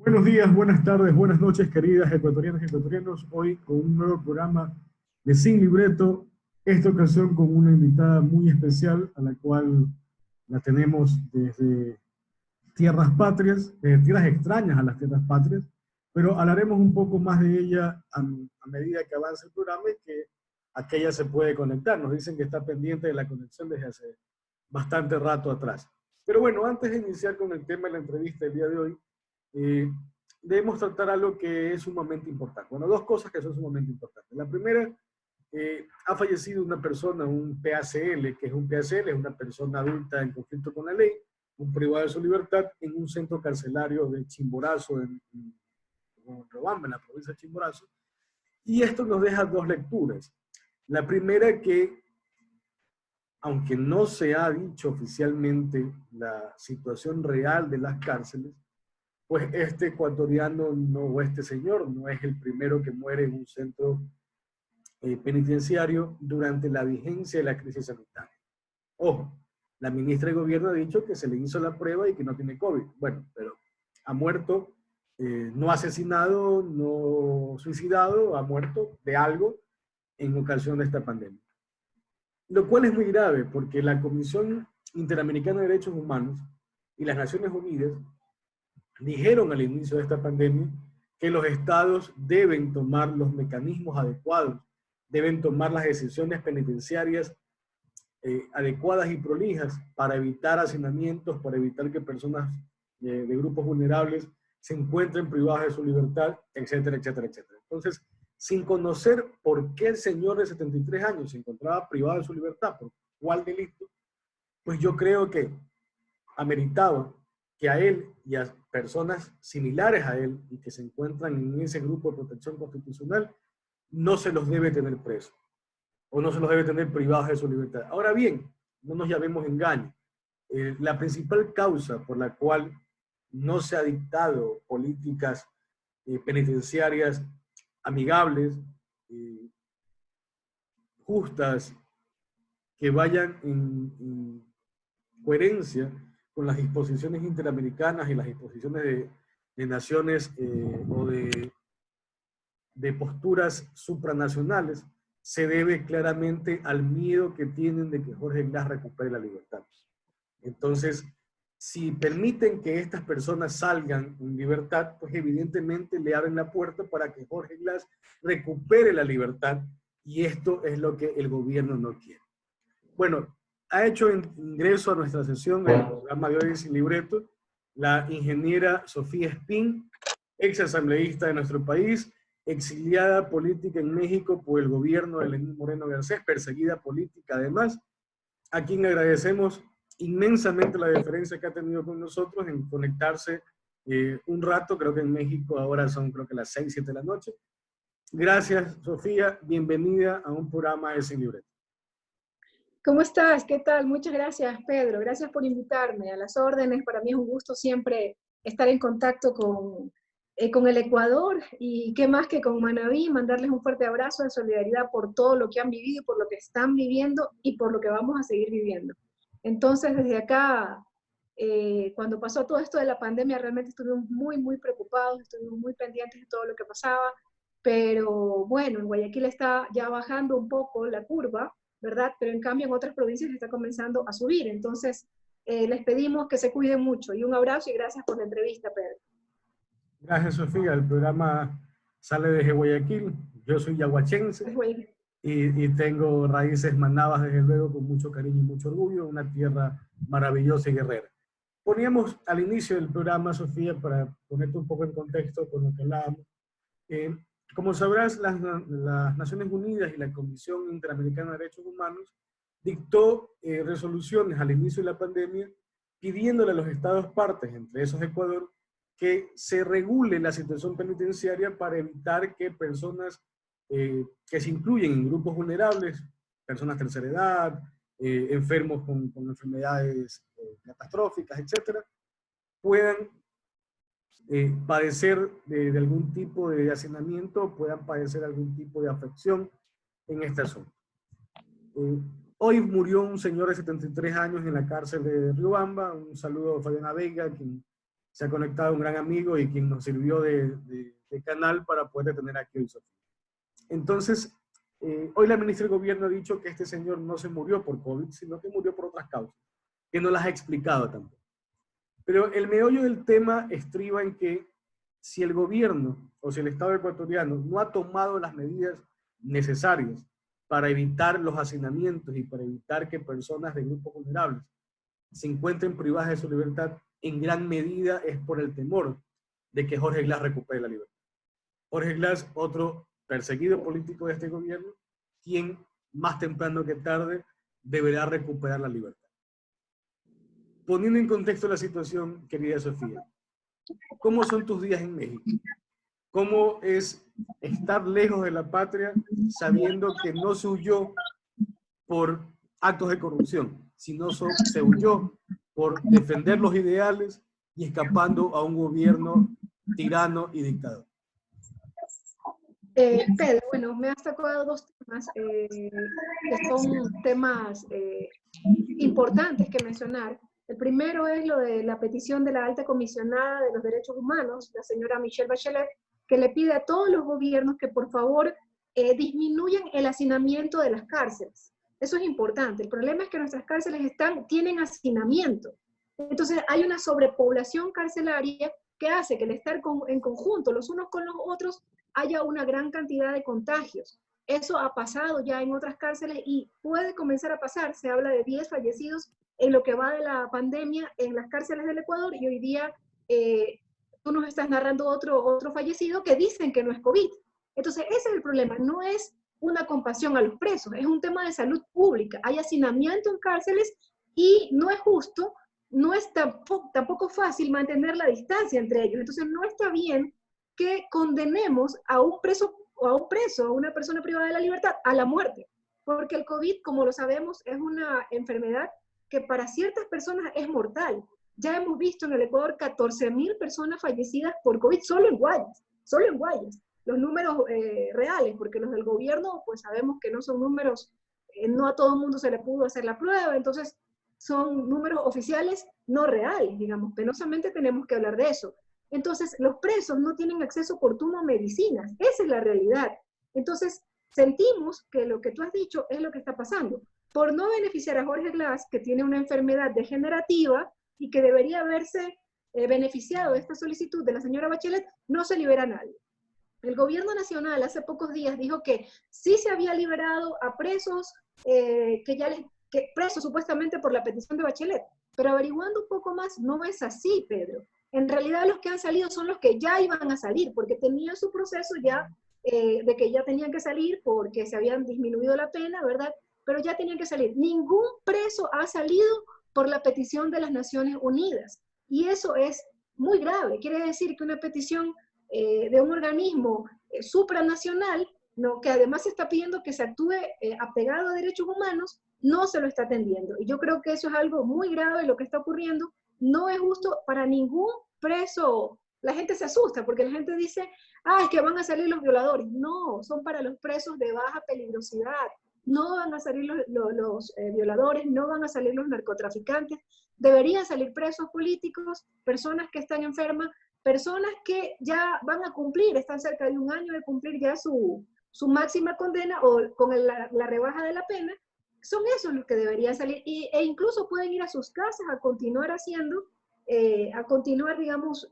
Buenos días, buenas tardes, buenas noches, queridas ecuatorianas y ecuatorianos. Hoy con un nuevo programa de Sin Libreto, esta ocasión con una invitada muy especial, a la cual la tenemos desde tierras patrias, tierras extrañas a las tierras patrias, pero hablaremos un poco más de ella a medida que avance el programa y que aquella se puede conectar. Nos dicen que está pendiente de la conexión desde hace bastante rato atrás. Pero bueno, antes de iniciar con el tema de la entrevista del día de hoy, eh, debemos tratar algo que es sumamente importante. Bueno, dos cosas que son sumamente importantes. La primera, ha fallecido una persona, un PACL, que es un PACL, es una persona adulta en conflicto con la ley, un privado de su libertad en un centro carcelario de Chimborazo, en Riobamba, en la provincia de Chimborazo. Y esto nos deja dos lecturas. La primera, que aunque no se ha dicho oficialmente la situación real de las cárceles, pues este ecuatoriano no, o este señor no es el primero que muere en un centro penitenciario durante la vigencia de la crisis sanitaria. Ojo, la ministra de Gobierno ha dicho que se le hizo la prueba y que no tiene COVID. Bueno, pero ha muerto, no asesinado, no suicidado, ha muerto de algo en ocasión de esta pandemia. Lo cual es muy grave porque la Comisión Interamericana de Derechos Humanos y las Naciones Unidas dijeron al inicio de esta pandemia que los estados deben tomar los mecanismos adecuados, deben tomar las decisiones penitenciarias adecuadas y prolijas para evitar hacinamientos, para evitar que personas de grupos vulnerables se encuentren privadas de su libertad, etcétera, etcétera, etcétera. Entonces, sin conocer por qué el señor de 73 años se encontraba privado de su libertad, por cuál delito, pues yo creo que ameritaba que a él y a personas similares a él y que se encuentran en ese grupo de protección constitucional, no se los debe tener presos o no se los debe tener privados de su libertad. Ahora bien, no nos llamemos engaño. La principal causa por la cual no se ha dictado políticas penitenciarias amigables, justas, que vayan en coherencia con las disposiciones interamericanas y las disposiciones de naciones o de posturas supranacionales, se debe claramente al miedo que tienen de que Jorge Glass recupere la libertad. Entonces, si permiten que estas personas salgan en libertad, pues evidentemente le abren la puerta para que Jorge Glass recupere la libertad, y esto es lo que el gobierno no quiere. Bueno, ha hecho ingreso a nuestra sesión del programa de hoy Sin Libreto la ingeniera Sofía Espín, ex asambleísta de nuestro país, exiliada política en México por el gobierno de Lenín Moreno Garcés, perseguida política además, a quien agradecemos inmensamente la deferencia que ha tenido con nosotros en conectarse un rato. Creo que en México ahora son creo que las 6, 7 de la noche. Gracias, Sofía, bienvenida a un programa de Sin Libreto. ¿Cómo estás? ¿Qué tal? Muchas gracias, Pedro. Gracias por invitarme. A las órdenes. Para mí es un gusto siempre estar en contacto con el Ecuador y qué más que con Manabí, mandarles un fuerte abrazo de solidaridad por todo lo que han vivido, por lo que están viviendo y por lo que vamos a seguir viviendo. Entonces, desde acá, cuando pasó todo esto de la pandemia, realmente estuvimos muy preocupados, estuvimos muy pendientes de todo lo que pasaba, pero bueno, en Guayaquil está ya bajando un poco la curva, ¿verdad? Pero en cambio en otras provincias está comenzando a subir. Entonces, les pedimos que se cuiden mucho. Y un abrazo y gracias por la entrevista, Pedro. Gracias, Sofía. El programa sale desde Guayaquil. Yo soy yaguachense y tengo raíces manabas, desde luego, con mucho cariño y mucho orgullo, una tierra maravillosa y guerrera. Poníamos al inicio del programa, Sofía, para ponerte un poco en contexto con lo que hablábamos. Como sabrás, las Naciones Unidas y la Comisión Interamericana de Derechos Humanos dictó resoluciones al inicio de la pandemia pidiéndole a los estados partes, entre esos Ecuador, que se regule la situación penitenciaria para evitar que personas que se incluyen en grupos vulnerables, personas de tercera edad, enfermos con enfermedades catastróficas, etcétera, puedan padecer de algún tipo de hacinamiento, puedan padecer algún tipo de afección en este asunto. Hoy murió un señor de 73 años en la cárcel de Riobamba. Un saludo a Fabiana Vega, quien se ha conectado un gran amigo y quien nos sirvió de canal para poder tener aquí hoy Sofía. Entonces, hoy la ministra de Gobierno ha dicho que este señor no se murió por COVID, sino que murió por otras causas, que no las ha explicado tampoco. Pero el meollo del tema estriba en que si el gobierno o si el Estado ecuatoriano no ha tomado las medidas necesarias para evitar los hacinamientos y para evitar que personas de grupos vulnerables se encuentren privadas de su libertad, en gran medida es por el temor de que Jorge Glass recupere la libertad. Jorge Glass, otro perseguido político de este gobierno, quien más temprano que tarde deberá recuperar la libertad. Poniendo en contexto la situación, querida Sofía, ¿cómo son tus días en México? ¿Cómo es estar lejos de la patria sabiendo que no se huyó por actos de corrupción, sino se huyó por defender los ideales y escapando a un gobierno tirano y dictador? Pedro, bueno, me has tocado dos temas que son temas importantes que mencionar. El primero es lo de la petición de la alta comisionada de los derechos humanos, la señora Michelle Bachelet, que le pide a todos los gobiernos que por favor disminuyan el hacinamiento de las cárceles. Eso es importante. El problema es que nuestras cárceles tienen hacinamiento. Entonces hay una sobrepoblación carcelaria que hace que el estar en conjunto los unos con los otros haya una gran cantidad de contagios. Eso ha pasado ya en otras cárceles y puede comenzar a pasar. Se habla de 10 fallecidos en lo que va de la pandemia en las cárceles del Ecuador y hoy día tú nos estás narrando otro fallecido que dicen que no es COVID. Entonces ese es el problema, no es una compasión a los presos, es un tema de salud pública. Hay hacinamiento en cárceles y no es justo, no es tampoco fácil mantener la distancia entre ellos. Entonces no está bien que condenemos a un preso, a una persona privada de la libertad, a la muerte. Porque el COVID, como lo sabemos, es una enfermedad que para ciertas personas es mortal. Ya hemos visto en el Ecuador 14.000 personas fallecidas por COVID solo en Guayas, solo en Guayas. Los números reales, porque los del gobierno, pues sabemos que no son números, no a todo el mundo se le pudo hacer la prueba, entonces son números oficiales no reales, digamos, penosamente tenemos que hablar de eso. Entonces, los presos no tienen acceso oportuno a medicinas, esa es la realidad. Entonces, sentimos que lo que tú has dicho es lo que está pasando. Por no beneficiar a Jorge Glass, que tiene una enfermedad degenerativa y que debería haberse beneficiado de esta solicitud de la señora Bachelet, no se libera a nadie. El gobierno nacional hace pocos días dijo que sí se había liberado a presos, presos supuestamente por la petición de Bachelet, pero averiguando un poco más, no es así, Pedro. En realidad los que han salido son los que ya iban a salir, porque tenían su proceso ya de que ya tenían que salir porque se habían disminuido la pena, ¿verdad? Pero ya tenían que salir. Ningún preso ha salido por la petición de las Naciones Unidas. Y eso es muy grave. Quiere decir que una petición de un organismo supranacional, ¿no?, que además está pidiendo que se actúe apegado a derechos humanos, no se lo está atendiendo. Y yo creo que eso es algo muy grave lo que está ocurriendo. No es justo para ningún preso. La gente se asusta porque la gente dice, es que van a salir los violadores. No, son para los presos de baja peligrosidad. No van a salir los violadores, no van a salir los narcotraficantes. Deberían salir presos políticos, personas que están enfermas, personas que ya van a cumplir, están cerca de un año de cumplir ya su máxima condena o con la rebaja de la pena. Son esos los que deberían salir e incluso pueden ir a sus casas a continuar haciendo, digamos,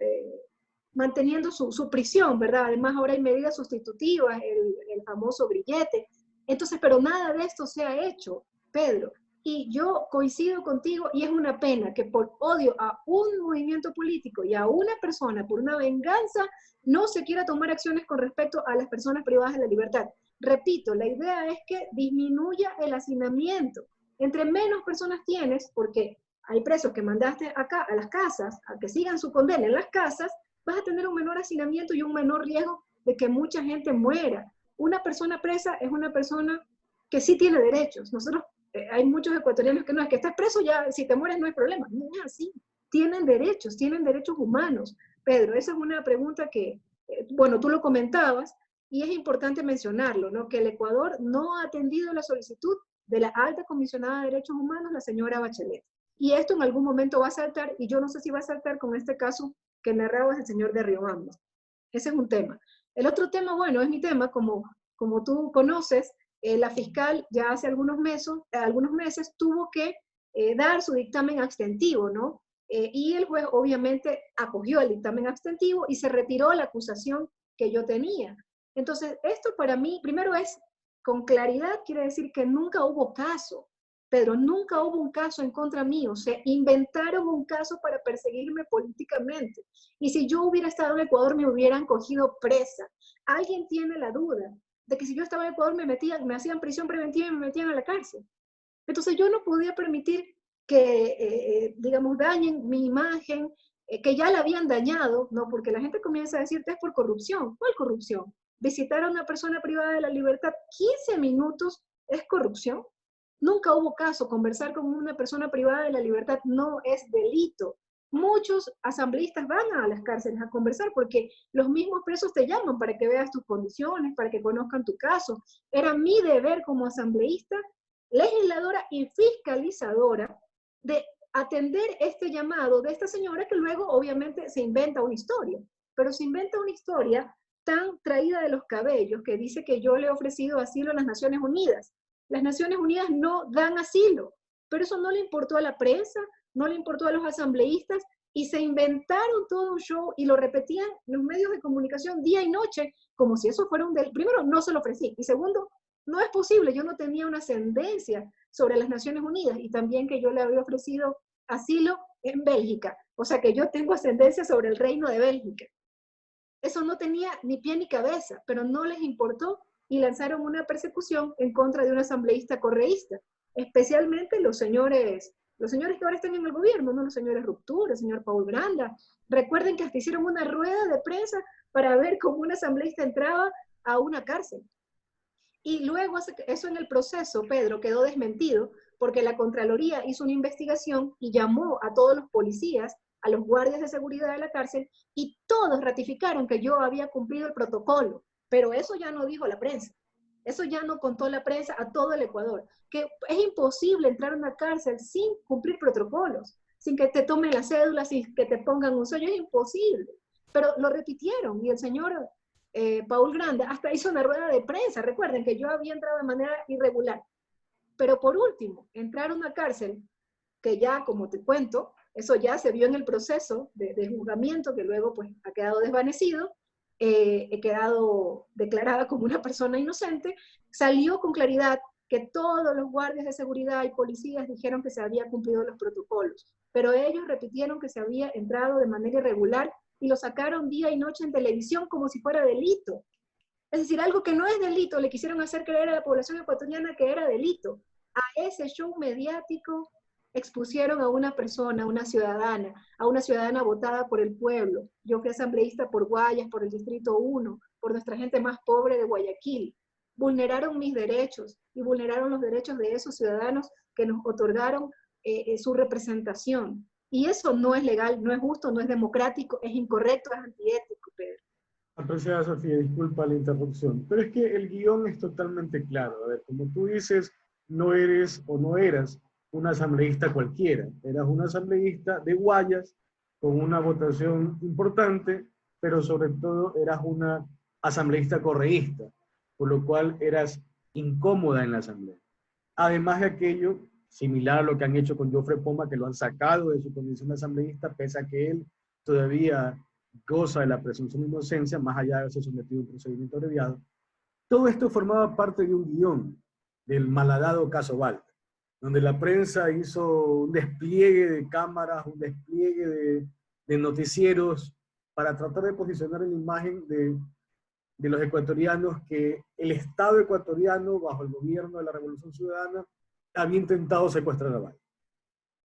manteniendo su prisión, ¿verdad? Además ahora hay medidas sustitutivas, el famoso grillete. Entonces, pero nada de esto se ha hecho, Pedro. Y yo coincido contigo y es una pena que por odio a un movimiento político y a una persona, por una venganza, no se quiera tomar acciones con respecto a las personas privadas de la libertad. Repito, la idea es que disminuya el hacinamiento. Entre menos personas tienes, porque hay presos que mandaste acá a las casas, a que sigan su condena en las casas, vas a tener un menor hacinamiento y un menor riesgo de que mucha gente muera. Una persona presa es una persona que sí tiene derechos. Nosotros, hay muchos ecuatorianos que no, es que estás preso ya, si te mueres no hay problema. No es así. Tienen derechos humanos. Pedro, esa es una pregunta que, bueno, tú lo comentabas, y es importante mencionarlo, ¿no? Que el Ecuador no ha atendido la solicitud de la alta comisionada de derechos humanos, la señora Bachelet. Y esto en algún momento va a saltar, y yo no sé si va a saltar con este caso que narraba el señor de Riobamba. Ese es un tema. El otro tema, bueno, es mi tema, como tú conoces, la fiscal ya hace algunos meses tuvo que dar su dictamen abstentivo, ¿no? Y el juez obviamente acogió el dictamen abstentivo y se retiró la acusación que yo tenía. Entonces, esto para mí, primero es, con claridad, quiere decir que nunca hubo caso, Pedro, nunca hubo un caso en contra mío, se inventaron un caso para perseguirme políticamente. Y si yo hubiera estado en Ecuador, me hubieran cogido presa. ¿Alguien tiene la duda de que si yo estaba en Ecuador me hacían prisión preventiva y me metían a la cárcel? Entonces yo no podía permitir que, digamos, dañen mi imagen, que ya la habían dañado, ¿no? Porque la gente comienza a decirte es por corrupción. ¿Cuál corrupción? Visitar a una persona privada de la libertad 15 minutos es corrupción. Nunca hubo caso. Conversar con una persona privada de la libertad no es delito. Muchos asambleístas van a las cárceles a conversar porque los mismos presos te llaman para que veas tus condiciones, para que conozcan tu caso. Era mi deber como asambleísta, legisladora y fiscalizadora de atender este llamado de esta señora que luego obviamente se inventa una historia, pero se inventa una historia tan traída de los cabellos que dice que yo le he ofrecido asilo a las Naciones Unidas. Las Naciones Unidas no dan asilo, pero eso no le importó a la prensa, no le importó a los asambleístas y se inventaron todo un show y lo repetían los medios de comunicación día y noche como si eso fuera un delito. Primero, no se lo ofrecí y segundo, no es posible, yo no tenía una ascendencia sobre las Naciones Unidas y también que yo le había ofrecido asilo en Bélgica, o sea que yo tengo ascendencia sobre el reino de Bélgica. Eso no tenía ni pie ni cabeza, pero no les importó y lanzaron una persecución en contra de un asambleísta correísta, especialmente los señores que ahora están en el gobierno, ¿no? Los señores Ruptura, el señor Paul Granda. Recuerden que hasta hicieron una rueda de prensa para ver cómo un asambleísta entraba a una cárcel. Y luego eso en el proceso, Pedro, quedó desmentido porque la Contraloría hizo una investigación y llamó a todos los policías, a los guardias de seguridad de la cárcel, y todos ratificaron que yo había cumplido el protocolo. Pero eso ya no dijo la prensa. Eso ya no contó la prensa a todo el Ecuador. Que es imposible entrar a una cárcel sin cumplir protocolos, sin que te tomen la cédula, sin que te pongan un sello, es imposible. Pero lo repitieron y el señor Paul Granda hasta hizo una rueda de prensa. Recuerden que yo había entrado de manera irregular. Pero por último, entrar a una cárcel, que ya, como te cuento, eso ya se vio en el proceso de juzgamiento, que luego pues ha quedado desvanecido, he quedado declarada como una persona inocente, salió con claridad que todos los guardias de seguridad y policías dijeron que se había cumplido los protocolos, pero ellos repitieron que se había entrado de manera irregular y lo sacaron día y noche en televisión como si fuera delito. Es decir, algo que no es delito, le quisieron hacer creer a la población ecuatoriana que era delito. A ese show mediático expusieron a una persona, a una ciudadana votada por el pueblo. Yo fui asambleísta por Guayas, por el Distrito 1, por nuestra gente más pobre de Guayaquil. Vulneraron mis derechos y vulneraron los derechos de esos ciudadanos que nos otorgaron su representación. Y eso no es legal, no es justo, no es democrático, es incorrecto, es antiético, Pedro. Apreciada Sofía, disculpa la interrupción, pero es que el guión es totalmente claro. A ver, como tú dices, no eres o no eras un asambleísta cualquiera, eras un asambleísta de Guayas con una votación importante, pero sobre todo eras una asambleísta correísta, por lo cual eras incómoda en la asamblea. Además de aquello, similar a lo que han hecho con Jofre Poma, que lo han sacado de su condición de asambleísta, pese a que él todavía goza de la presunción de inocencia, más allá de haberse sometido a un procedimiento abreviado. Todo esto formaba parte de un guión del malhadado caso Balta, donde la prensa hizo un despliegue de cámaras, un despliegue de noticieros para tratar de posicionar en la imagen de los ecuatorianos que el Estado ecuatoriano, bajo el gobierno de la Revolución Ciudadana, había intentado secuestrar a Balta.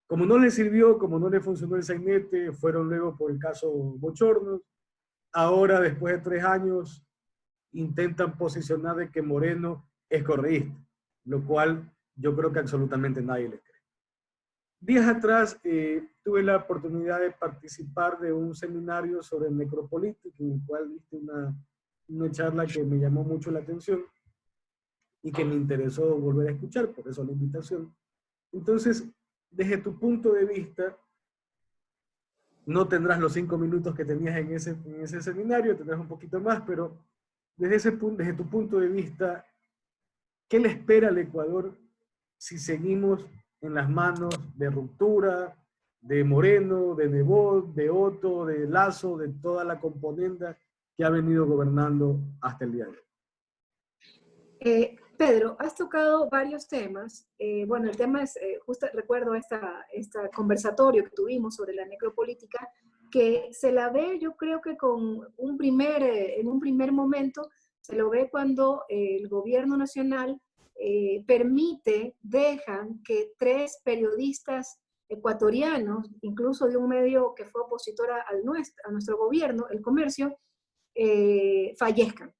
Como no le sirvió, como no le funcionó el sainete, fueron luego por el caso Bochornos. Ahora, después de 3 años, intentan posicionar de que Moreno es correísta, lo cual yo creo que absolutamente nadie le cree. Días atrás tuve la oportunidad de participar de un seminario sobre necropolítica, en el cual viste una charla que me llamó mucho la atención y que me interesó volver a escuchar, por eso la invitación. Entonces, desde tu punto de vista, No tendrás los 5 minutos que tenías en ese seminario, tendrás un poquito más, pero desde tu punto de vista, ¿qué le espera al Ecuador si seguimos en las manos de Ruptura, de Moreno, de Nebot, de Otto, de Lazo, de toda la componenda que ha venido gobernando hasta el día de hoy? Pedro, has tocado varios temas. Bueno, el tema es, justo recuerdo este conversatorio que tuvimos sobre la necropolítica, que se la ve, yo creo que en un primer momento, se lo ve cuando el gobierno nacional dejan que 3 periodistas ecuatorianos, incluso de un medio que fue opositor a nuestro gobierno, El Comercio, fallezcan.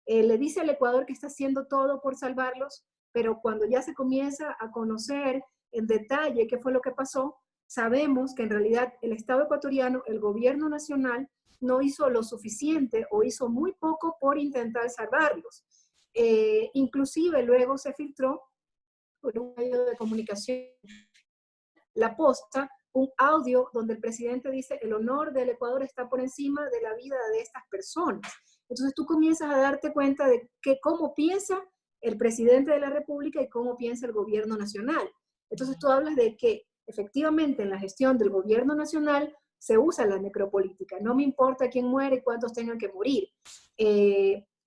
Le dice al Ecuador que está haciendo todo por salvarlos, pero cuando ya se comienza a conocer en detalle qué fue lo que pasó, sabemos que en realidad el Estado ecuatoriano, el gobierno nacional, no hizo lo suficiente o hizo muy poco por intentar salvarlos. Inclusive luego se filtró por un medio de comunicación, La Posta, un audio donde el presidente dice: el honor del Ecuador está por encima de la vida de estas personas. Entonces tú comienzas a darte cuenta de cómo piensa el presidente de la República y cómo piensa el gobierno nacional. Entonces tú hablas de que efectivamente en la gestión del gobierno nacional se usa la necropolítica. No me importa quién muere y cuántos tengan que morir.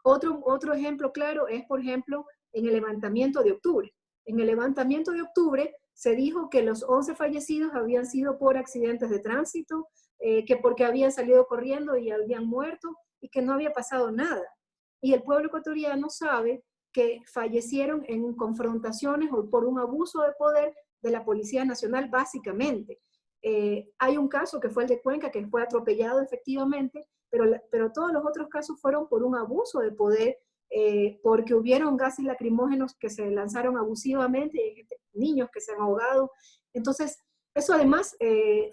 Otro ejemplo claro es, por ejemplo, en el levantamiento de octubre. En el levantamiento de octubre se dijo que los 11 fallecidos habían sido por accidentes de tránsito, que porque habían salido corriendo y habían muerto, y que no había pasado nada. Y el pueblo ecuatoriano sabe que fallecieron en confrontaciones o por un abuso de poder de la Policía Nacional, básicamente. Hay un caso que fue el de Cuenca, que fue atropellado efectivamente, pero todos los otros casos fueron por un abuso de poder, porque hubieron gases lacrimógenos que se lanzaron abusivamente, y niños que se han ahogado. Entonces, eso además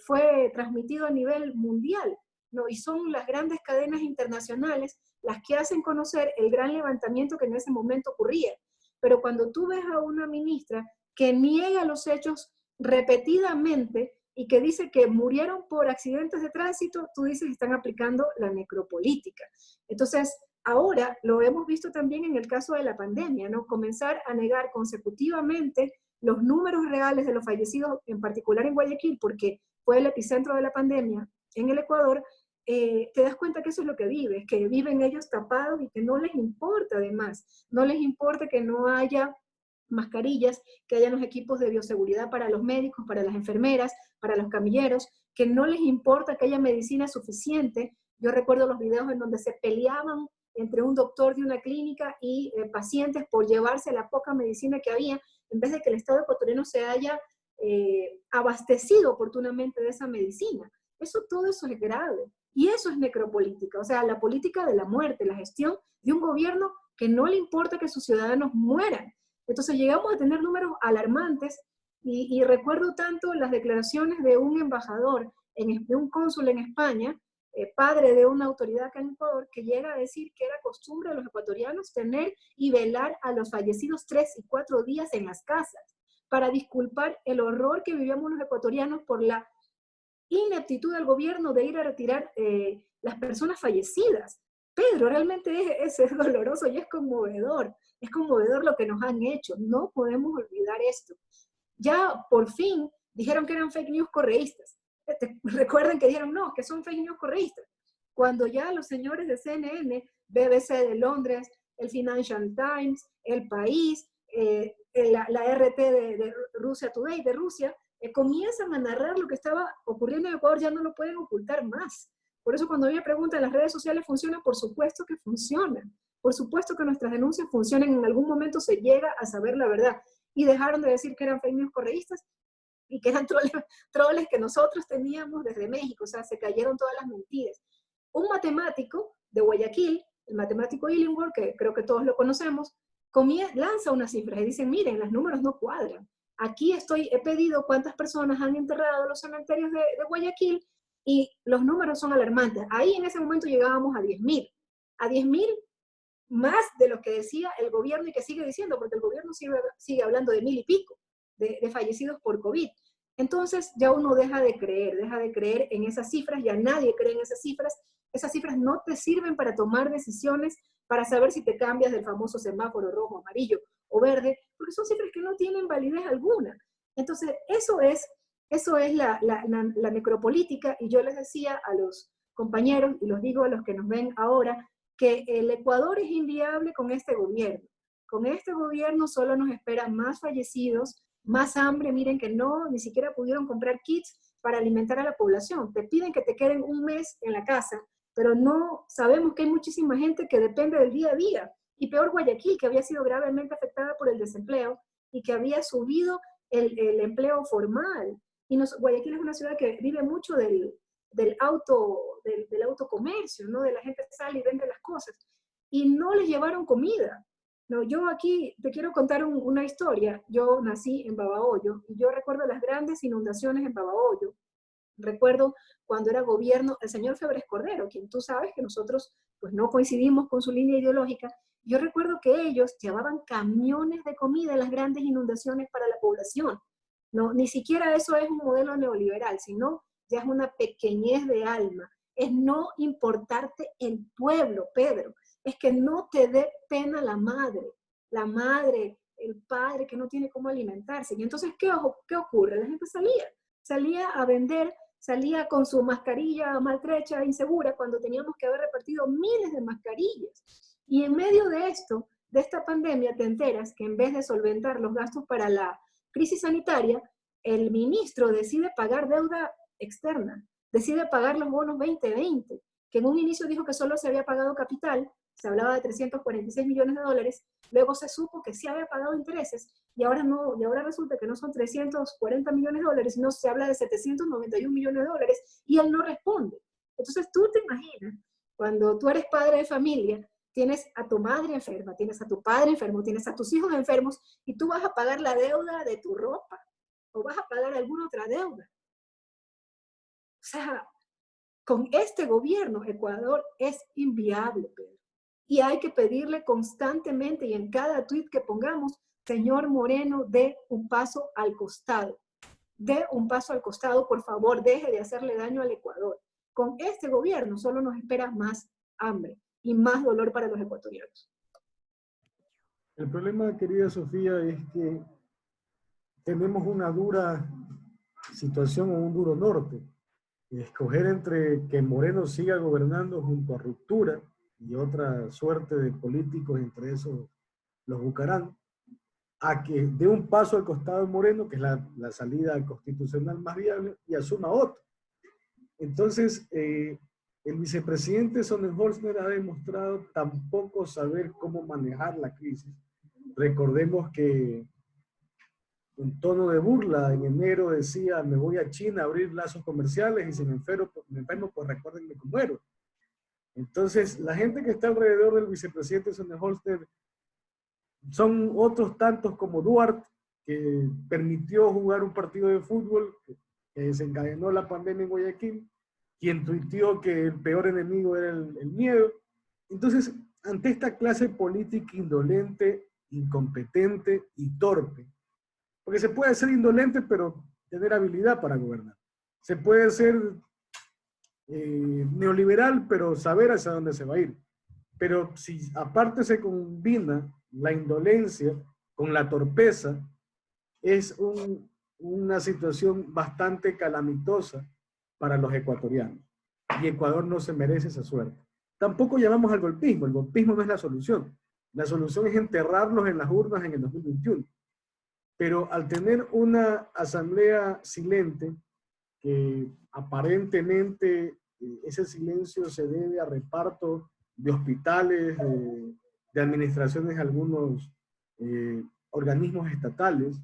fue transmitido a nivel mundial, ¿no? Y son las grandes cadenas internacionales las que hacen conocer el gran levantamiento que en ese momento ocurría. Pero cuando tú ves a una ministra que niega los hechos repetidamente y que dice que murieron por accidentes de tránsito, tú dices que están aplicando la necropolítica. Entonces, ahora lo hemos visto también en el caso de la pandemia, ¿no? Comenzar a negar consecutivamente los números reales de los fallecidos, en particular en Guayaquil, porque fue el epicentro de la pandemia en el Ecuador. Te das cuenta que eso es lo que vives, que viven ellos tapados y que no les importa además, no les importa que no haya mascarillas, que haya los equipos de bioseguridad para los médicos, para las enfermeras, para los camilleros, que no les importa que haya medicina suficiente. Yo recuerdo los videos en donde se peleaban entre un doctor de una clínica y pacientes por llevarse la poca medicina que había, en vez de que el Estado ecuatoriano se haya abastecido oportunamente de esa medicina. Todo eso es grave. Y eso es necropolítica, o sea, la política de la muerte, la gestión de un gobierno que no le importa que sus ciudadanos mueran. Entonces llegamos a tener números alarmantes y recuerdo tanto las declaraciones de un embajador, de un cónsul en España, padre de una autoridad acá en Ecuador, que llega a decir que era costumbre de los ecuatorianos tener y velar a los fallecidos 3 y 4 días en las casas, para disculpar el horror que vivíamos los ecuatorianos por la ineptitud del gobierno de ir a retirar las personas fallecidas. Pedro, realmente es doloroso y es conmovedor lo que nos han hecho, no podemos olvidar esto. Ya por fin dijeron que eran fake news correístas. Recuerden que dijeron, no, que son fake news correístas. Cuando ya los señores de CNN, BBC de Londres, el Financial Times, El País, la RT de Russia Today, de Rusia, comienzan a narrar lo que estaba ocurriendo en Ecuador, ya no lo pueden ocultar más. Por eso cuando a mí me preguntan, ¿las redes sociales funcionan? Por supuesto que funcionan. Por supuesto que nuestras denuncias funcionan, en algún momento se llega a saber la verdad. Y dejaron de decir que eran fake news correístas y que eran troles que nosotros teníamos desde México, o sea, se cayeron todas las mentiras. Un matemático de Guayaquil, el matemático Illingworth, que creo que todos lo conocemos, lanza unas cifras y dicen, miren, los números no cuadran. Aquí he pedido cuántas personas han enterrado en los cementerios de Guayaquil y los números son alarmantes. Ahí en ese momento llegábamos a 10.000. A 10.000 más de lo que decía el gobierno y que sigue diciendo, porque el gobierno sigue hablando de 1.000 y pico de fallecidos por COVID. Entonces ya uno deja de creer en esas cifras, ya nadie cree en esas cifras no te sirven para tomar decisiones, para saber si te cambias del famoso semáforo rojo, amarillo o verde, porque son cifras que no tienen validez alguna. Entonces eso es la necropolítica, y yo les decía a los compañeros, y los digo a los que nos ven ahora, que el Ecuador es inviable con este gobierno. Con este gobierno solo nos esperan más fallecidos, más hambre. Miren que no, ni siquiera pudieron comprar kits para alimentar a la población. Te piden que te queden un mes en la casa, pero no sabemos que hay muchísima gente que depende del día a día. Y peor Guayaquil, que había sido gravemente afectada por el desempleo y que había subido el empleo formal. Y Guayaquil es una ciudad que vive mucho del autocomercio, ¿no? De la gente que sale y vende las cosas. Y no les llevaron comida. No, yo aquí te quiero contar una historia. Yo nací en Babahoyo y yo recuerdo las grandes inundaciones en Babahoyo. Recuerdo cuando era gobierno el señor Febres Cordero, quien tú sabes que nosotros pues no coincidimos con su línea ideológica. Yo recuerdo que ellos llevaban camiones de comida en las grandes inundaciones para la población. No, ni siquiera eso es un modelo neoliberal, sino ya es una pequeñez de alma. Es no importarte el pueblo, Pedro. Es que no te dé pena la madre, el padre que no tiene cómo alimentarse. Y entonces, ¿qué ocurre? La gente salía a vender, salía con su mascarilla maltrecha, insegura, cuando teníamos que haber repartido miles de mascarillas. Y en medio de esto, de esta pandemia, te enteras que en vez de solventar los gastos para la crisis sanitaria, el ministro decide pagar deuda externa, decide pagar los bonos 2020, que en un inicio dijo que solo se había pagado capital, se hablaba de 346 millones de dólares, luego se supo que sí había pagado intereses, y ahora no, y ahora resulta que no son 340 millones de dólares, sino se habla de 791 millones de dólares, y él no responde. Entonces tú te imaginas, cuando tú eres padre de familia, tienes a tu madre enferma, tienes a tu padre enfermo, tienes a tus hijos enfermos, y tú vas a pagar la deuda de tu ropa, o vas a pagar alguna otra deuda. O sea, con este gobierno, Ecuador es inviable, Pedro. Y hay que pedirle constantemente y en cada tuit que pongamos, señor Moreno, dé un paso al costado. Dé un paso al costado, por favor, deje de hacerle daño al Ecuador. Con este gobierno solo nos espera más hambre y más dolor para los ecuatorianos. El problema, querida Sofía, es que tenemos una dura situación o un duro norte. Escoger entre que Moreno siga gobernando junto a Ruptura y otra suerte de políticos, entre esos los Bucarán, a que dé un paso al costado de Moreno, que es la salida constitucional más viable, y asuma otro. Entonces, el vicepresidente Sonnenholzner ha demostrado tampoco saber cómo manejar la crisis. Recordemos que en tono de burla, en enero decía, me voy a China a abrir lazos comerciales y si me enfermo pues recuérdenme cómo muero. Entonces, la gente que está alrededor del vicepresidente Sonnenholzner son otros tantos como Duarte, que permitió jugar un partido de fútbol, que desencadenó la pandemia en Guayaquil, quien tuiteó que el peor enemigo era el miedo. Entonces, ante esta clase política indolente, incompetente y torpe, porque se puede ser indolente, pero tener habilidad para gobernar. Se puede ser neoliberal, pero saber hacia dónde se va a ir. Pero si aparte se combina la indolencia con la torpeza, es una situación bastante calamitosa para los ecuatorianos. Y Ecuador no se merece esa suerte. Tampoco llamamos al golpismo. El golpismo no es la solución. La solución es enterrarlos en las urnas en el 2021. Pero al tener una asamblea silente, que aparentemente ese silencio se debe a reparto de hospitales, de administraciones de algunos organismos estatales,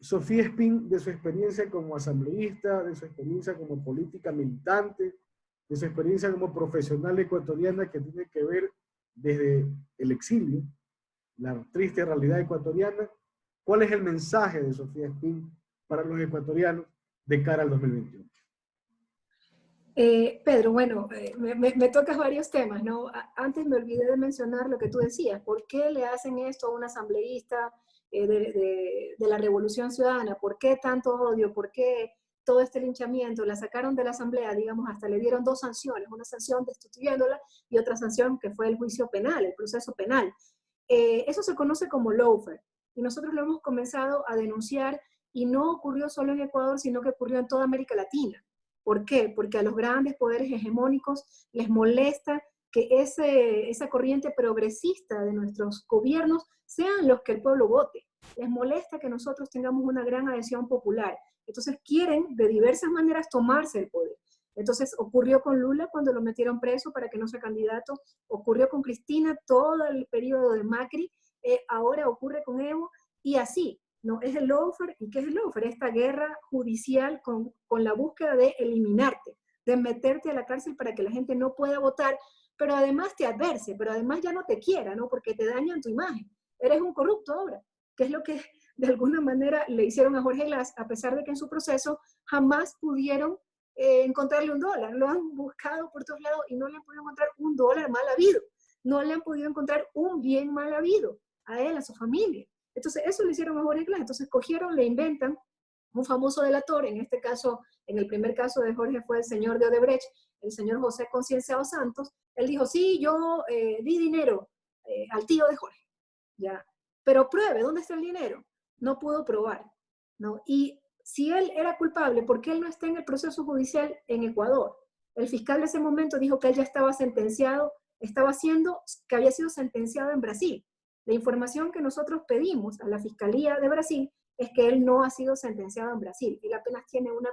Sofía Espín, de su experiencia como asambleísta, de su experiencia como política militante, de su experiencia como profesional ecuatoriana que tiene que ver desde el exilio, la triste realidad ecuatoriana, ¿cuál es el mensaje de Sofía Espín para los ecuatorianos de cara al 2021? Pedro, bueno, me tocas varios temas, ¿no? Antes me olvidé de mencionar lo que tú decías. ¿Por qué le hacen esto a un asambleísta de la Revolución Ciudadana, por qué tanto odio, por qué todo este linchamiento, la sacaron de la asamblea, digamos, hasta le dieron 2 sanciones, una sanción destituyéndola y otra sanción que fue el juicio penal, el proceso penal. Eso se conoce como lawfare, y nosotros lo hemos comenzado a denunciar, y no ocurrió solo en Ecuador, sino que ocurrió en toda América Latina. ¿Por qué? Porque a los grandes poderes hegemónicos les molesta que esa corriente progresista de nuestros gobiernos sean los que el pueblo vote. Les molesta que nosotros tengamos una gran adhesión popular. Entonces quieren de diversas maneras tomarse el poder. Entonces ocurrió con Lula cuando lo metieron preso para que no sea candidato, ocurrió con Cristina todo el periodo de Macri, ahora ocurre con Evo, y así, ¿no? Es el lawfare. ¿Y qué es el lawfare? Esta guerra judicial con la búsqueda de eliminarte, de meterte a la cárcel para que la gente no pueda votar, pero además te adverse, pero además ya no te quiera, ¿no? Porque te dañan tu imagen. Eres un corrupto ahora, que es lo que de alguna manera le hicieron a Jorge Glass, a pesar de que en su proceso jamás pudieron encontrarle $1. Lo han buscado por todos lados y no le han podido encontrar $1 mal habido. No le han podido encontrar un bien mal habido a él, a su familia. Entonces, eso le hicieron a Jorge Glass. Entonces, cogieron, le inventan un famoso delator, en este caso, en el primer caso de Jorge fue el señor de Odebrecht, el señor José Concienciado Santos. Él dijo, sí, yo di dinero al tío de Jorge, ¿ya? Pero pruebe, ¿dónde está el dinero? No pudo probar, ¿no? Y si él era culpable, ¿por qué él no está en el proceso judicial en Ecuador? El fiscal de ese momento dijo que él ya estaba sentenciado, que había sido sentenciado en Brasil. La información que nosotros pedimos a la Fiscalía de Brasil es que él no ha sido sentenciado en Brasil. Él apenas tiene una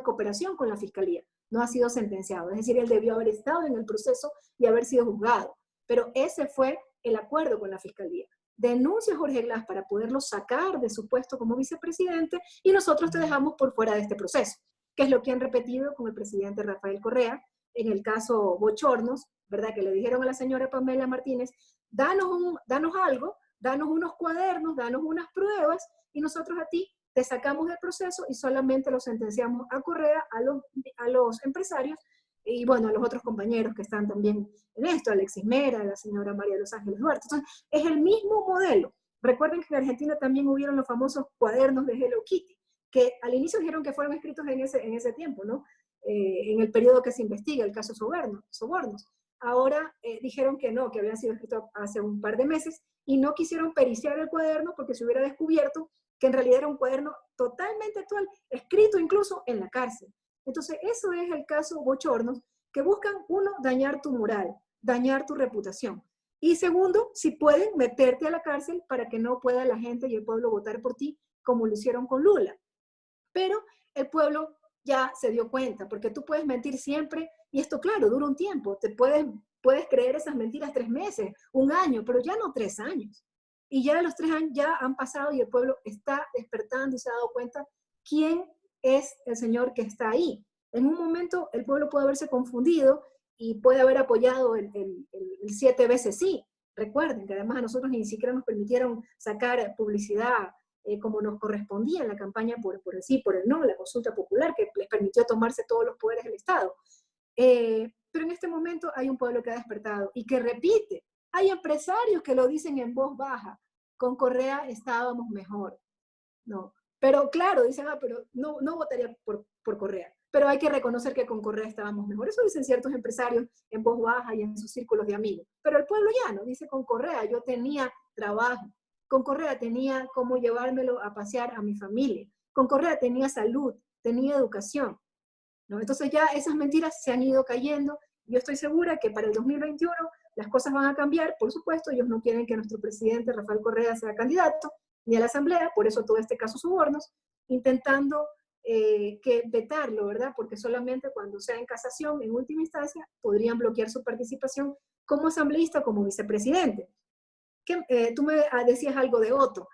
cooperación con la Fiscalía. No ha sido sentenciado. Es decir, él debió haber estado en el proceso y haber sido juzgado. Pero ese fue el acuerdo con la Fiscalía. Denuncia a Jorge Glass para poderlo sacar de su puesto como vicepresidente y nosotros te dejamos por fuera de este proceso, que es lo que han repetido con el presidente Rafael Correa en el caso Bochornos, ¿verdad? Que le dijeron a la señora Pamela Martínez, danos algo, danos unos cuadernos, danos unas pruebas y nosotros a ti te sacamos del proceso y solamente lo sentenciamos a Correa, a los empresarios y bueno, a los otros compañeros que están también en esto, Alexis Mera, la señora María de los Ángeles Duarte. Entonces, es el mismo modelo. Recuerden que en Argentina también hubieron los famosos cuadernos de Hello Kitty, que al inicio dijeron que fueron escritos en ese tiempo, ¿no? En el periodo que se investiga, el caso Sobornos. Ahora dijeron que no, que habían sido escritos hace un par de meses y no quisieron periciar el cuaderno porque se hubiera descubierto que en realidad era un cuaderno totalmente actual, escrito incluso en la cárcel. Entonces, eso es el caso Bochornos, que buscan, uno, dañar tu moral, dañar tu reputación. Y segundo, si pueden, meterte a la cárcel para que no pueda la gente y el pueblo votar por ti, como lo hicieron con Lula. Pero el pueblo ya se dio cuenta, porque tú puedes mentir siempre, y esto, claro, dura un tiempo. Puedes creer esas mentiras 3 meses, 1 año, pero ya no 3 años. Y ya los 3 años ya han pasado y el pueblo está despertando y se ha dado cuenta quién es el señor que está ahí. En un momento el pueblo puede haberse confundido y puede haber apoyado el 7 veces sí. Recuerden que además a nosotros ni siquiera nos permitieron sacar publicidad como nos correspondía en la campaña por el sí, por el no, la consulta popular que les permitió tomarse todos los poderes del Estado. Pero en este momento hay un pueblo que ha despertado y que repite. Hay empresarios que lo dicen en voz baja. Con Correa estábamos mejor. No. Pero claro, dicen, pero no votaría por Correa. Pero hay que reconocer que con Correa estábamos mejor. Eso dicen ciertos empresarios en voz baja y en sus círculos de amigos. Pero el pueblo llano dice, con Correa yo tenía trabajo. Con Correa tenía cómo llevármelo a pasear a mi familia. Con Correa tenía salud, tenía educación. ¿No? Entonces ya esas mentiras se han ido cayendo. Yo estoy segura que para el 2021 las cosas van a cambiar. Por supuesto, ellos no quieren que nuestro presidente Rafael Correa sea candidato ni a la Asamblea, por eso todo este caso Sobornos, intentando que vetarlo, ¿verdad? Porque solamente cuando sea en casación, en última instancia, podrían bloquear su participación como asambleísta, como vicepresidente. Tú me decías algo de Otto.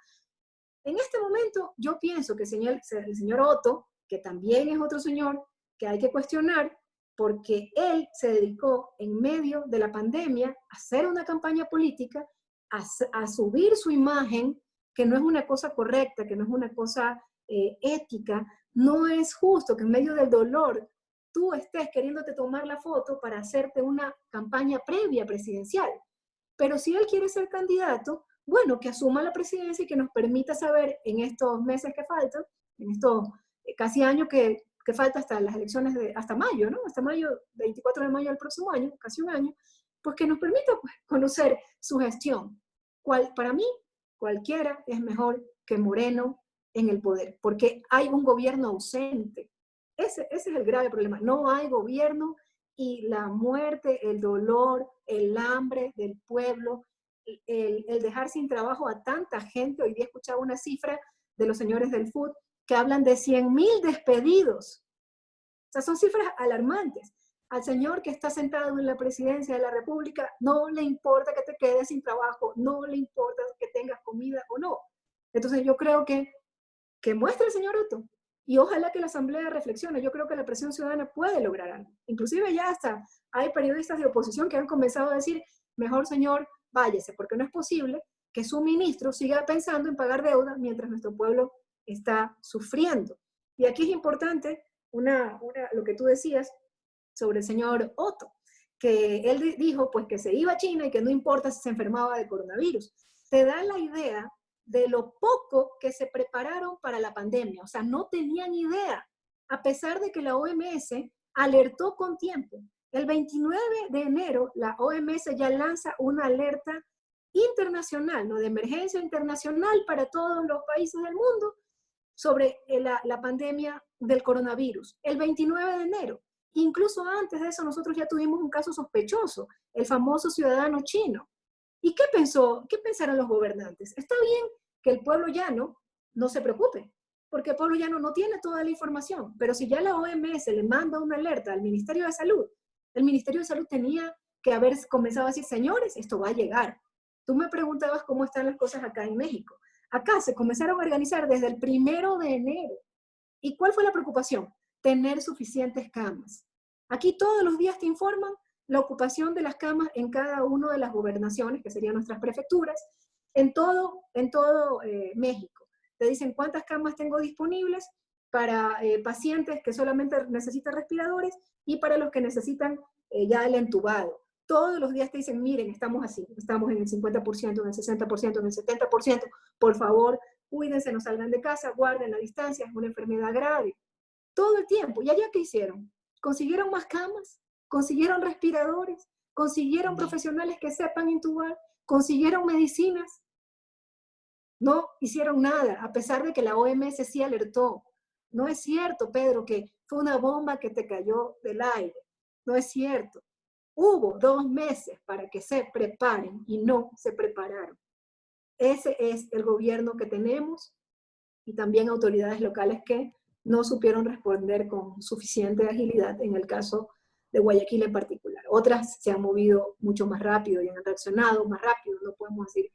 En este momento, yo pienso que el señor Otto, que también es otro señor que hay que cuestionar, porque él se dedicó en medio de la pandemia a hacer una campaña política, a subir su imagen, que no es una cosa correcta, que no es una cosa ética. No es justo que en medio del dolor tú estés queriéndote tomar la foto para hacerte una campaña previa presidencial. Pero si él quiere ser candidato, bueno, que asuma la presidencia y que nos permita saber en estos meses que faltan, en estos casi años que falta hasta las elecciones hasta mayo, ¿no? Hasta mayo, 24 de mayo del próximo año, casi un año, pues que nos permita pues, conocer su gestión. Para mí, cualquiera es mejor que Moreno en el poder, porque hay un gobierno ausente. Ese es el grave problema. No hay gobierno y la muerte, el dolor, el hambre del pueblo, el dejar sin trabajo a tanta gente. Hoy día escuchaba una cifra de los señores del FUT que hablan de 100.000 despedidos. O sea, son cifras alarmantes. Al señor que está sentado en la presidencia de la República no le importa que te quedes sin trabajo, no le importa que tengas comida o no. Entonces yo creo que muestre el señor Otto y ojalá que la Asamblea reflexione. Yo creo que la presión ciudadana puede lograr algo. Inclusive ya hasta hay periodistas de oposición que han comenzado a decir, mejor señor, váyase, porque no es posible que su ministro siga pensando en pagar deuda mientras nuestro pueblo está sufriendo. Y aquí es importante lo que tú decías sobre el señor Otto, que él dijo pues que se iba a China y que no importa si se enfermaba de coronavirus. Te da la idea de lo poco que se prepararon para la pandemia. O sea, no tenían idea, a pesar de que la OMS alertó con tiempo. El 29 de enero, la OMS ya lanza una alerta internacional, ¿no? De emergencia internacional para todos los países del mundo sobre la pandemia del coronavirus. El 29 de enero. Incluso antes de eso, nosotros ya tuvimos un caso sospechoso, el famoso ciudadano chino. ¿Y qué pensaron los gobernantes? Está bien que el pueblo llano no se preocupe, porque el pueblo llano no tiene toda la información, pero si ya la OMS le manda una alerta al Ministerio de Salud, el Ministerio de Salud tenía que haber comenzado a decir, señores, esto va a llegar. Tú me preguntabas cómo están las cosas acá en México. Acá se comenzaron a organizar desde el 1 de enero. ¿Y cuál fue la preocupación? Tener suficientes camas. Aquí todos los días te informan la ocupación de las camas en cada una de las gobernaciones, que serían nuestras prefecturas, en todo México. Te dicen cuántas camas tengo disponibles para pacientes que solamente necesitan respiradores y para los que necesitan ya el entubado. Todos los días te dicen, miren, estamos así, estamos en el 50%, en el 60%, en el 70%, por favor, cuídense, no salgan de casa, guarden la distancia, es una enfermedad grave. Todo el tiempo. ¿Y allá qué hicieron? ¿Consiguieron más camas? ¿Consiguieron respiradores? ¿Consiguieron profesionales que sepan intubar? ¿Consiguieron medicinas? No hicieron nada, a pesar de que la OMS sí alertó. No es cierto, Pedro, que fue una bomba que te cayó del aire. No es cierto. Hubo 2 meses para que se preparen y no se prepararon. Ese es el gobierno que tenemos y también autoridades locales que no supieron responder con suficiente agilidad en el caso de Guayaquil en particular. Otras se han movido mucho más rápido y han reaccionado más rápido. No podemos decir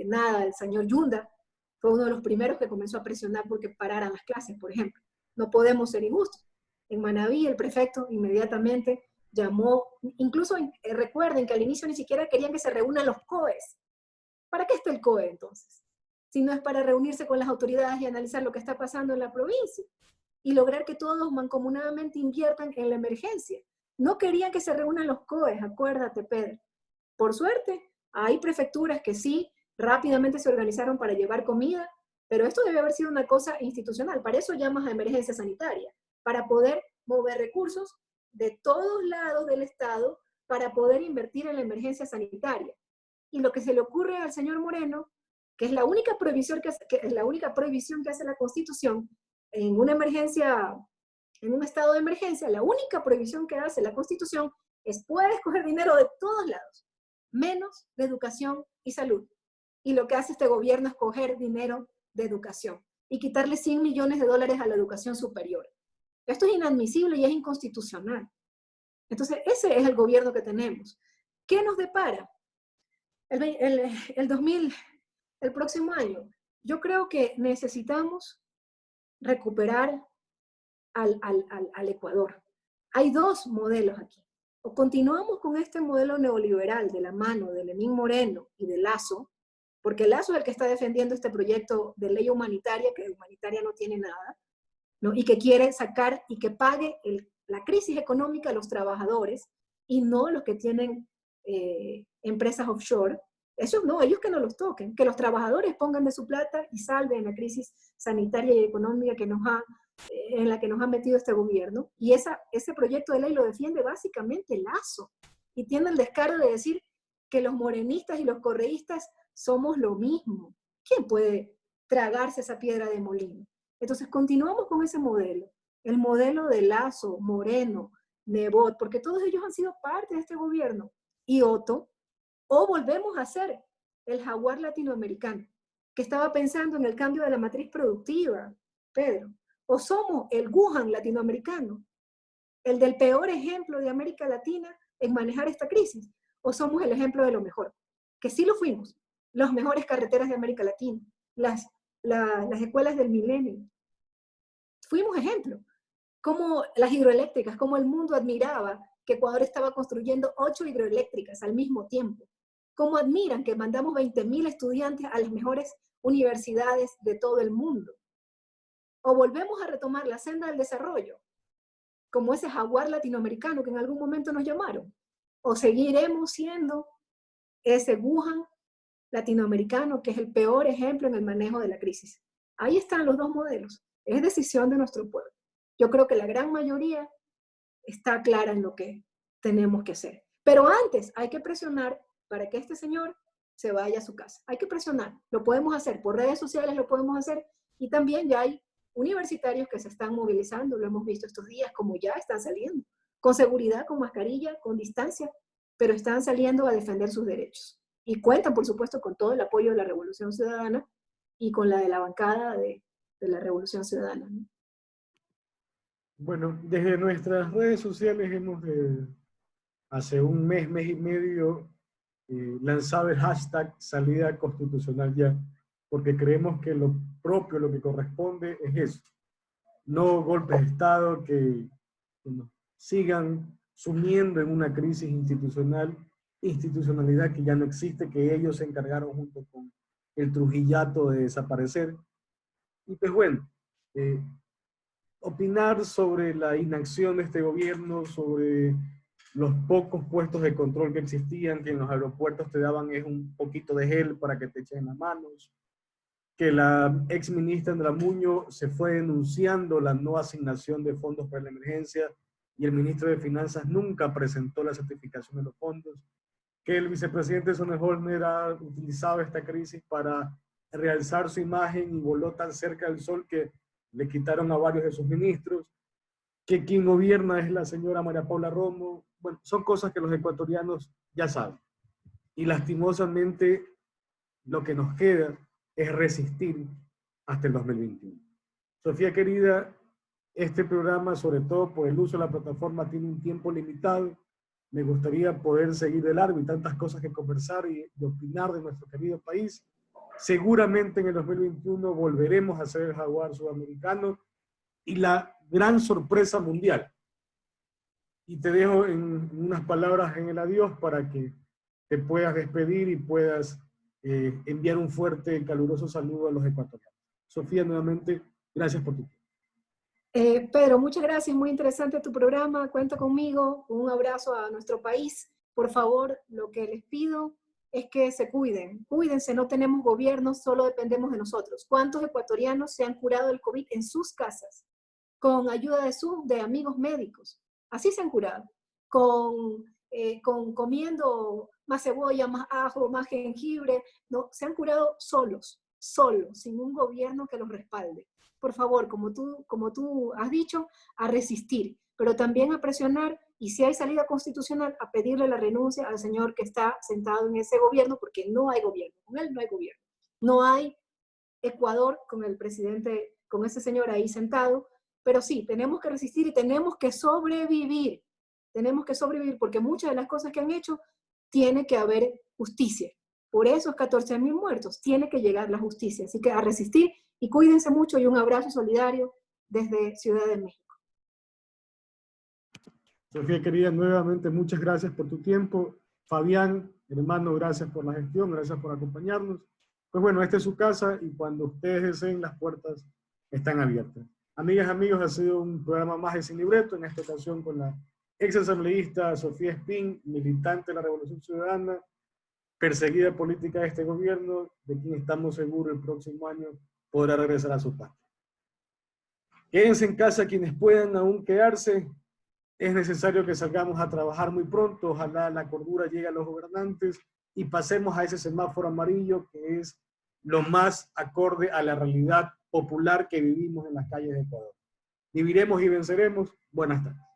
nada. El señor Yunda fue uno de los primeros que comenzó a presionar porque pararan las clases, por ejemplo. No podemos ser injustos. En Manabí, el prefecto inmediatamente llamó, incluso recuerden que al inicio ni siquiera querían que se reúnan los COEs. ¿Para qué está el COE entonces? Si no es para reunirse con las autoridades y analizar lo que está pasando en la provincia y lograr que todos mancomunadamente inviertan en la emergencia. No querían que se reúnan los COEs, acuérdate, Pedro. Por suerte, hay prefecturas que sí rápidamente se organizaron para llevar comida, pero esto debe haber sido una cosa institucional. Para eso llamas a emergencia sanitaria, para poder mover recursos de todos lados del Estado para poder invertir en la emergencia sanitaria. Y lo que se le ocurre al señor Moreno, que es la única prohibición que hace la Constitución en una emergencia, en un estado de emergencia, la única prohibición que hace la Constitución es puedes coger dinero de todos lados, menos de educación y salud. Y lo que hace este gobierno es coger dinero de educación y quitarle 100 millones de dólares a la educación superior. Esto es inadmisible y es inconstitucional. Entonces, ese es el gobierno que tenemos. ¿Qué nos depara? El próximo año, yo creo que necesitamos recuperar al Ecuador. Hay 2 modelos aquí. O continuamos con este modelo neoliberal de la mano de Lenín Moreno y de Lasso, porque Lasso es el que está defendiendo este proyecto de ley humanitaria, que humanitaria no tiene nada, ¿no? Y que quiere sacar y que pague la crisis económica a los trabajadores y no los que tienen empresas offshore, Ellos no, ellos que no los toquen, que los trabajadores pongan de su plata y salven la crisis sanitaria y económica en la que nos ha metido este gobierno. Y ese proyecto de ley lo defiende básicamente Lazo. Y tiene el descaro de decir que los morenistas y los correístas somos lo mismo. ¿Quién puede tragarse esa piedra de molino? Entonces continuamos con ese modelo, el modelo de Lazo, Moreno, Nebot, porque todos ellos han sido parte de este gobierno. Y Otto, o volvemos a ser el jaguar latinoamericano, que estaba pensando en el cambio de la matriz productiva, Pedro, o somos el Wuhan latinoamericano, el del peor ejemplo de América Latina en manejar esta crisis, o somos el ejemplo de lo mejor, que sí lo fuimos, las mejores carreteras de América Latina, las escuelas del milenio, fuimos ejemplo, como las hidroeléctricas, como el mundo admiraba que Ecuador estaba construyendo 8 hidroeléctricas al mismo tiempo, cómo admiran que mandamos 20.000 estudiantes a las mejores universidades de todo el mundo. O volvemos a retomar la senda del desarrollo, como ese jaguar latinoamericano que en algún momento nos llamaron, o seguiremos siendo ese Wuhan latinoamericano que es el peor ejemplo en el manejo de la crisis. Ahí están los dos modelos. Es decisión de nuestro pueblo. Yo creo que la gran mayoría está clara en lo que tenemos que hacer. Pero antes hay que presionar para que este señor se vaya a su casa. Hay que presionar. Lo podemos hacer por redes sociales, lo podemos hacer. Y también ya hay universitarios que se están movilizando, lo hemos visto estos días, como ya están saliendo, con seguridad, con mascarilla, con distancia, pero están saliendo a defender sus derechos. Y cuentan, por supuesto, con todo el apoyo de la Revolución Ciudadana y con la de la bancada de la Revolución Ciudadana, ¿no? Bueno, desde nuestras redes sociales hemos hace un mes, mes y medio, lanzado el hashtag salida constitucional ya, porque creemos que lo propio, lo que corresponde es eso. No golpes de Estado que nos sigan sumiendo en una crisis institucionalidad que ya no existe, que ellos se encargaron junto con el Trujillato de desaparecer. Y pues bueno, opinar sobre la inacción de este gobierno, sobre los pocos puestos de control que existían, que en los aeropuertos te daban es un poquito de gel para que te echen las manos, que la ex ministra Andra Muño se fue denunciando la no asignación de fondos para la emergencia y el ministro de Finanzas nunca presentó la certificación de los fondos, que el vicepresidente Sonneborn ha utilizado esta crisis para realzar su imagen y voló tan cerca del sol que le quitaron a varios de sus ministros, que quien gobierna es la señora María Paula Romo. Bueno, son cosas que los ecuatorianos ya saben. Y lastimosamente lo que nos queda es resistir hasta el 2021. Sofía querida, este programa, sobre todo por el uso de la plataforma, tiene un tiempo limitado. Me gustaría poder seguir de largo y tantas cosas que conversar y opinar de nuestro querido país. Seguramente en el 2021 volveremos a ser el jaguar sudamericano y la gran sorpresa mundial. Y te dejo en unas palabras en el adiós para que te puedas despedir y puedas enviar un fuerte y caluroso saludo a los ecuatorianos. Sofía, nuevamente, gracias por tu tiempo. Pedro, muchas gracias, muy interesante tu programa, cuenta conmigo, un abrazo a nuestro país. Por favor, lo que les pido es que se cuiden, cuídense, no tenemos gobierno, solo dependemos de nosotros. ¿Cuántos ecuatorianos se han curado del COVID en sus casas? Con ayuda de amigos médicos. Así se han curado, con comiendo más cebolla, más ajo, más jengibre. No, se han curado solos, sin un gobierno que los respalde. Por favor, como tú has dicho, a resistir, pero también a presionar, y si hay salida constitucional, a pedirle la renuncia al señor que está sentado en ese gobierno, porque no hay gobierno, con él no hay gobierno. No hay Ecuador con el presidente, con ese señor ahí sentado, pero sí, tenemos que resistir y tenemos que sobrevivir. Tenemos que sobrevivir porque muchas de las cosas que han hecho tiene que haber justicia. Por esos 14.000 muertos tiene que llegar la justicia. Así que a resistir y cuídense mucho y un abrazo solidario desde Ciudad de México. Sofía querida, nuevamente muchas gracias por tu tiempo. Fabián, hermano, gracias por la gestión, gracias por acompañarnos. Pues bueno, esta es su casa y cuando ustedes deseen, las puertas están abiertas. Amigas, amigos, ha sido un programa más de Sin Libreto, en esta ocasión con la ex asambleísta Sofía Espín, militante de la Revolución Ciudadana, perseguida política de este gobierno, de quien estamos seguros el próximo año podrá regresar a su patria. Quédense en casa quienes puedan aún quedarse. Es necesario que salgamos a trabajar muy pronto. Ojalá la cordura llegue a los gobernantes y pasemos a ese semáforo amarillo que es lo más acorde a la realidad popular que vivimos en las calles de Ecuador. Viviremos y venceremos. Buenas tardes.